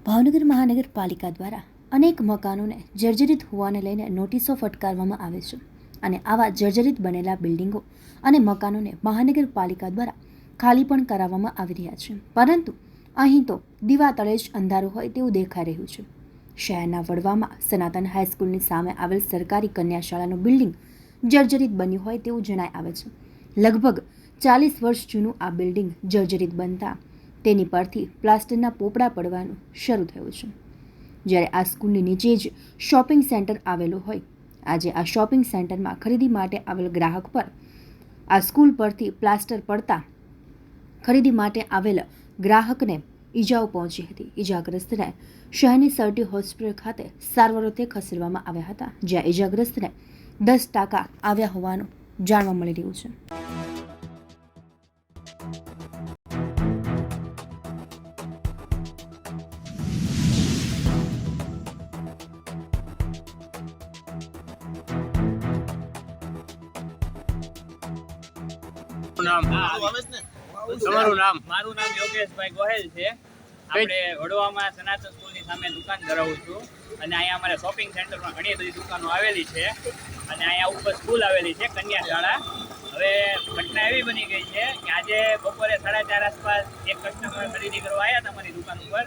ભાવનગર મહાનગરપાલિકા દ્વારા અનેક મકાનોને જર્જરિત હોવાને લઈને નોટિસો ફટકારવામાં આવે છે અને આવા જર્જરિત બનેલા બિલ્ડિંગો અને મકાનોને મહાનગરપાલિકા દ્વારા ખાલી પણ કરાવવામાં આવી રહ્યા છે, પરંતુ અહીં તો દીવા તળે જ અંધારું હોય તેવું દેખાઈ રહ્યું છે। શહેરના વડવામાં સનાતન હાઈસ્કૂલની સામે આવેલ સરકારી કન્યા શાળાનું બિલ્ડિંગ જર્જરિત બન્યું હોય તેવું જણાઈ આવે છે। લગભગ 40 વર્ષ જૂનું આ બિલ્ડિંગ જર્જરિત બનતા તેની પરથી પ્લાસ્ટરના પોપડા પડવાનું શરૂ થયું છે। જ્યારે આ સ્કૂલની નીચે જ શોપિંગ સેન્ટર આવેલું હોય, આજે આ શોપિંગ સેન્ટરમાં ખરીદી માટે આવેલ ગ્રાહક પર આ સ્કૂલ પરથી પ્લાસ્ટર પડતા ખરીદી માટે આવેલ ગ્રાહકને ઈજાઓ પહોંચી હતી। ઈજાગ્રસ્તને શહેરની સરટી હોસ્પિટલ ખાતે સારવારોથી ખસેડવામાં આવ્યા હતા, જ્યાં ઈજાગ્રસ્તને 10% આવ્યા હોવાનું જાણવા મળી રહ્યું છે। તમારું નામ? મારું નામ યોગેશભાઈ ગોહેલ છે। આપણે વડવામાં સનાતન સ્કૂલની સામે દુકાન ધરાવું છું અને અહીંયા અમારે શોપિંગ સેન્ટરમાં ઘણી બધી દુકાનો આવેલી છે અને અહીંયા ઉપર સ્કૂલ આવેલી છે કન્યા શાળા। હવે ઘટના એવી બની ગઈ છે કે આજે બપોરે 4:30 આસપાસ એક કસ્ટમર ખરીદી કરવા આવ્યા હતા અમારી દુકાન ઉપર,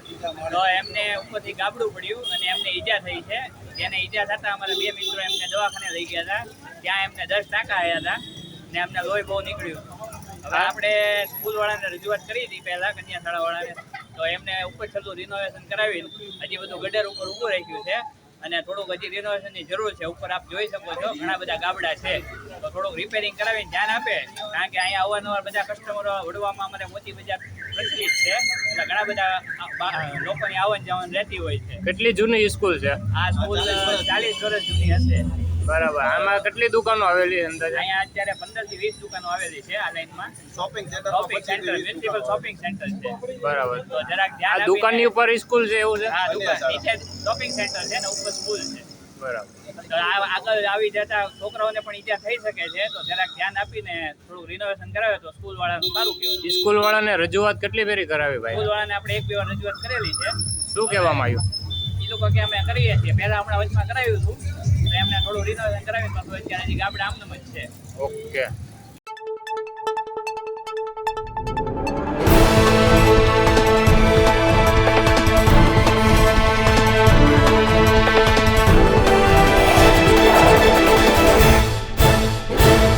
તો એમને ઉપરથી ગાબડું પડ્યું અને એમને ઈજા થઈ છે। જેને ઈજા થતાં અમારા 2 મિત્રો એમને દવાખાને લઈ ગયા હતા, ત્યાં એમને 10% આવ્યા હતા ને એમને લોહી બહુ નીકળ્યું। હવે આપણે સ્કૂલવાળાને રજૂઆત કરી હતી પહેલાં, કન્યા શાળાવાળાને, તો એમને ઉપર છતું રિનોવેશન કરાવીને હજી બધું ગટર ઉપર ઊભું રાખ્યું છે અને થોડુંક હજી રિનોવેશનની જરૂર છે। ઉપર આપ જોઈ શકો છો ઘણા બધા ગાબડા છે, તો થોડુંક રિપેરિંગ કરાવીને ધ્યાન આપે, કારણ કે અહીંયા અવારનવાર બધા કસ્ટમરો વડવામાં અમારે મોતી બજાર પ્રચલિત છે, એટલે ઘણા બધા લોકોની આવન જાવન રહેતી હોય છે। કેટલી જૂની સ્કૂલ છે? આ સ્કૂલ 40 વર્ષ જૂની હશે। બરાબર। આમાં કેટલી દુકાનો આવેલી અંદાજે? અહીંયા અત્યારે 15 થી 20 દુકાનો આવેલી છે આ લાઈનમાં। Shopping centre municipal shopping centre છે। બરાબર। તો જરાક ધ્યાન આ દુકાનની ઉપર સ્કૂલ છે એવું છે? હા, દુકાન નીચે શોપિંગ સેન્ટર છે ને ઉપર સ્કૂલ છે। બરાબર। તો આગળ આવી જતા છોકરાઓને પણ ઈજા થઈ શકે છે, તો જરાક ધ્યાન આપીને થોડું રિનોવેશન કરાવે તો સ્કૂલ વાળાનું સારું કહેવાય। સ્કૂલ વાળાને રજૂઆત કેટલી ફેરી કરાવી ભાઈ? સ્કૂલ વાળાને આપણે 1-2 વાર રજૂઆત કરેલી છે। શું કહેવામાં આવ્યું? એ લોકો કે અમે કરીએ છીએ, પહેલા હમણાં વચમાં કરાવ્યું હતું, તો એમને થોડું રિનોવેશન કરાવ્યું, તો અત્યારે હજી ગાબડા આમનામ જ છે। ઓકે।